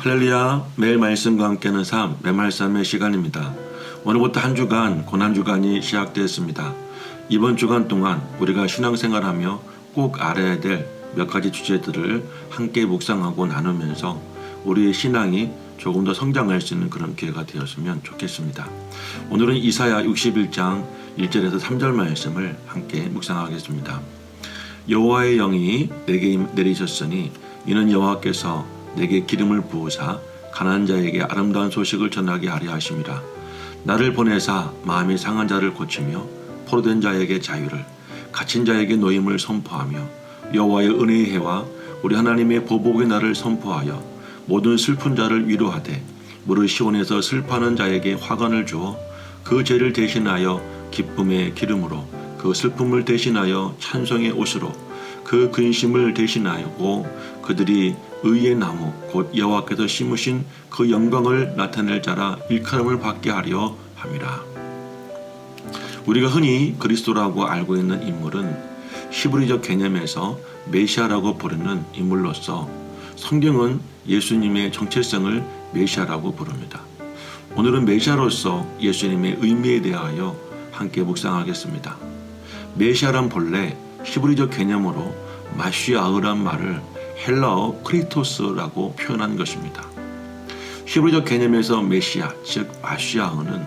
할렐루야, 매일 말씀과 함께하는 삶, 매말씀의 시간입니다. 오늘부터 한 주간 고난주간이 시작되었습니다. 이번 주간 동안 우리가 신앙생활하며 꼭 알아야 될 몇 가지 주제들을 함께 묵상하고 나누면서 우리의 신앙이 조금 더 성장할 수 있는 그런 기회가 되었으면 좋겠습니다. 오늘은 이사야 61장 1절에서 3절 말씀을 함께 묵상하겠습니다. 여호와의 영이 내게 내리셨으니 이는 여호와께서 내게 기름을 부으사 가난한 자에게 아름다운 소식을 전하게 하려 하심이라. 나를 보내사 마음이 상한 자를 고치며 포로된 자에게 자유를, 갇힌 자에게 노임을 선포하며 여호와의 은혜의 해와 우리 하나님의 보복의 날을 선포하여 모든 슬픈 자를 위로하되 무릇 시온에서 슬퍼하는 자에게 화관을 주어 그 죄를 대신하여 기쁨의 기름으로, 그 슬픔을 대신하여 찬송의 옷으로, 그 근심을 대신하고 그들이 의의 나무 곧 여호와께서 심으신 그 영광을 나타낼 자라 일컬음을 받게 하려 함이라. 우리가 흔히 그리스도라고 알고 있는 인물은 히브리적 개념에서 메시아라고 부르는 인물로서 성경은 예수님의 정체성을 메시아라고 부릅니다. 오늘은 메시아로서 예수님의 의미에 대하여 함께 묵상하겠습니다. 메시아란 본래 히브리적 개념으로 마시아흐란 말을 헬라어 크리토스라고 표현한 것입니다. 히브리적 개념에서 메시아, 즉 마시아흐는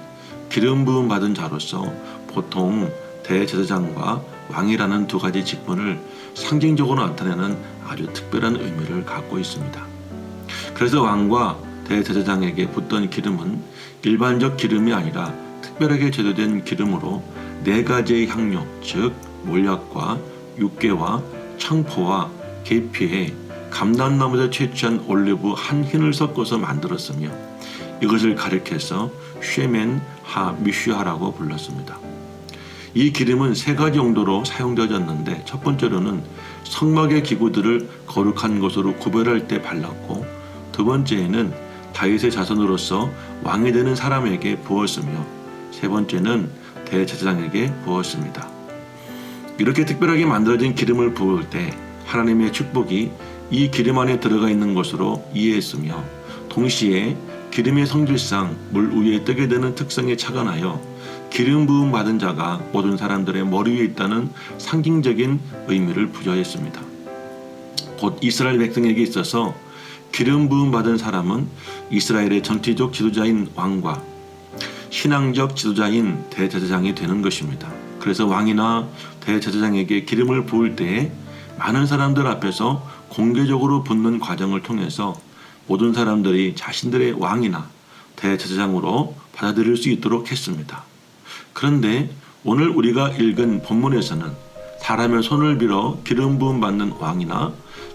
기름 부음 받은 자로서 보통 대제사장과 왕이라는 두 가지 직분을 상징적으로 나타내는 아주 특별한 의미를 갖고 있습니다. 그래서 왕과 대제사장에게 붓던 기름은 일반적 기름이 아니라 특별하게 제조된 기름으로 네 가지의 향료, 즉 몰약과 육개와 청포와 계피에 감람나무에서 채취한 올리브 한 흰을 섞어서 만들었으며 이것을 가리켜서 쉐멘 하 미슈하라고 불렀습니다. 이 기름은 세 가지 용도로 사용되어졌는데 첫 번째로는 성막의 기구들을 거룩한 것으로 구별할 때 발랐고, 두 번째에는 다윗의 자손으로서 왕이 되는 사람에게 부었으며, 세 번째는 대제사장에게 부었습니다. 이렇게 특별하게 만들어진 기름을 부을 때 하나님의 축복이 이 기름 안에 들어가 있는 것으로 이해했으며, 동시에 기름의 성질상 물 위에 뜨게 되는 특성에 착안하여 기름 부음 받은 자가 모든 사람들의 머리 위에 있다는 상징적인 의미를 부여했습니다. 곧 이스라엘 백성에게 있어서 기름 부음 받은 사람은 이스라엘의 정치적 지도자인 왕과 신앙적 지도자인 대제사장이 되는 것입니다. 그래서 왕이나 대제사장에게 기름을 부을 때에 많은 사람들 앞에서 공개적으로 붓는 과정을 통해서 모든 사람들이 자신들의 왕이나 대제사장으로 받아들일 수 있도록 했습니다. 그런데 오늘 우리가 읽은 본문에서는 사람의 손을 빌어 기름 부음 받는 왕이나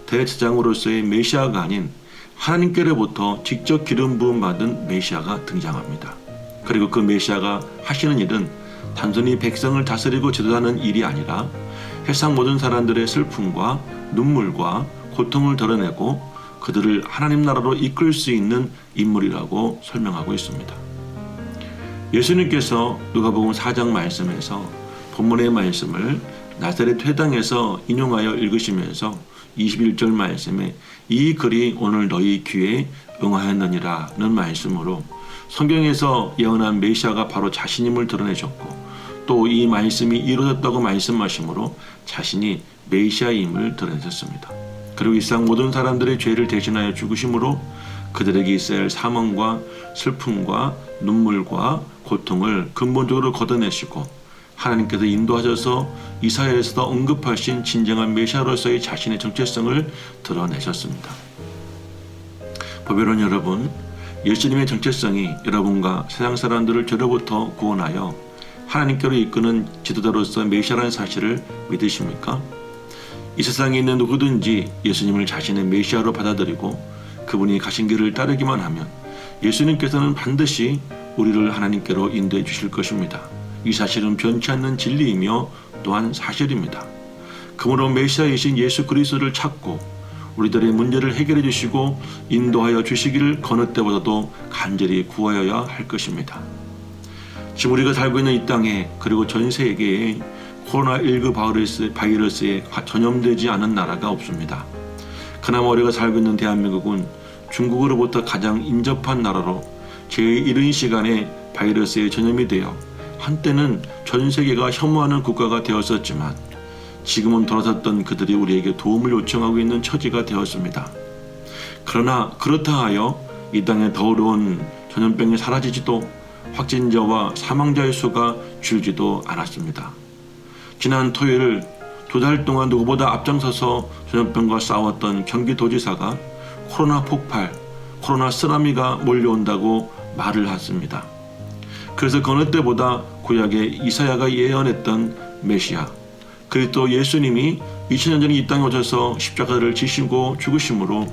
대제사장으로서의 메시아가 아닌 하나님께로부터 직접 기름 부음 받은 메시아가 등장합니다. 그리고 그 메시아가 하시는 일은 단순히 백성을 다스리고 지도하는 일이 아니라 세상 모든 사람들의 슬픔과 눈물과 고통을 덜어내고 그들을 하나님 나라로 이끌 수 있는 인물이라고 설명하고 있습니다. 예수님께서 누가복음 4장 말씀에서 본문의 말씀을 나사렛 회당에서 인용하여 읽으시면서 21절 말씀에 이 글이 오늘 너희 귀에 응하였느니라는 말씀으로 성경에서 예언한 메시아가 바로 자신임을 드러내셨고, 또 이 말씀이 이루어졌다고 말씀하심으로 자신이 메시아임을 드러내셨습니다. 그리고 이 세상 모든 사람들의 죄를 대신하여 죽으심으로 그들에게 있어야 할 사망과 슬픔과 눈물과 고통을 근본적으로 걷어내시고 하나님께서 인도하셔서 이사야에서도 언급하신 진정한 메시아로서의 자신의 정체성을 드러내셨습니다. 보배로운 여러분, 예수님의 정체성이 여러분과 세상 사람들을 죄로부터 구원하여 하나님께로 이끄는 지도자로서 메시아라는 사실을 믿으십니까? 이 세상에 있는 누구든지 예수님을 자신의 메시아로 받아들이고 그분이 가신 길을 따르기만 하면 예수님께서는 반드시 우리를 하나님께로 인도해 주실 것입니다. 이 사실은 변치 않는 진리이며 또한 사실입니다. 그러므로 메시아이신 예수 그리스도를 찾고 우리들의 문제를 해결해 주시고 인도하여 주시기를 어느 때보다도 간절히 구하여야 할 것입니다. 지금 우리가 살고 있는 이 땅에 그리고 전 세계에 코로나19 바이러스에 전염되지 않은 나라가 없습니다. 그나마 우리가 살고 있는 대한민국은 중국으로부터 가장 인접한 나라로 제일 이른 시간에 바이러스에 전염이 되어 한때는 전 세계가 혐오하는 국가가 되었었지만 지금은 돌아섰던 그들이 우리에게 도움을 요청하고 있는 처지가 되었습니다. 그러나 그렇다 하여 이 땅의 더 어려운 전염병이 사라지지도 확진자와 사망자의 수가 줄지도 않았습니다. 지난 토요일 2달 동안 누구보다 앞장서서 전염병과 싸웠던 경기도지사가 코로나 폭발, 코로나 쓰나미가 몰려온다고 말을 했습니다. 그래서 그 어느 때보다 구약의 이사야가 예언했던 메시아, 그리스도 예수님이 2000년 전에 이 땅에 오셔서 십자가를 지시고 죽으심으로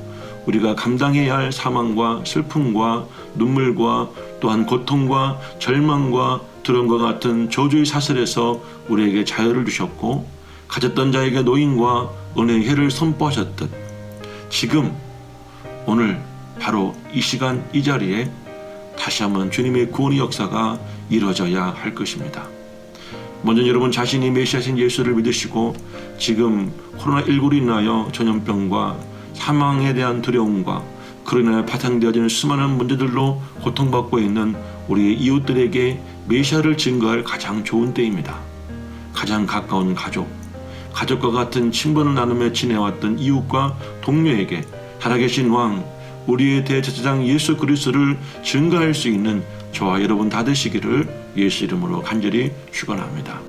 우리가 감당해야 할 사망과 슬픔과 눈물과 또한 고통과 절망과 두려움과 같은 저주의 사슬에서 우리에게 자유를 주셨고 가졌던 자에게 노임과 은혜의 해를 선포하셨듯 지금 오늘 바로 이 시간 이 자리에 다시 한번 주님의 구원의 역사가 이루어져야 할 것입니다. 먼저 여러분 자신이 메시아신 예수를 믿으시고 지금 코로나19로 인하여 전염병과 사망에 대한 두려움과 그로 인하여 파생되어지는 수많은 문제들로 고통받고 있는 우리 이웃들에게 메시아를 증거할 가장 좋은 때입니다. 가장 가까운 가족과 같은 친분을 나누며 지내왔던 이웃과 동료에게 살아계신 왕, 우리의 대제사장 예수 그리스도를 증거할 수 있는 저와 여러분 다 되시기를 예수 이름으로 간절히 축원합니다.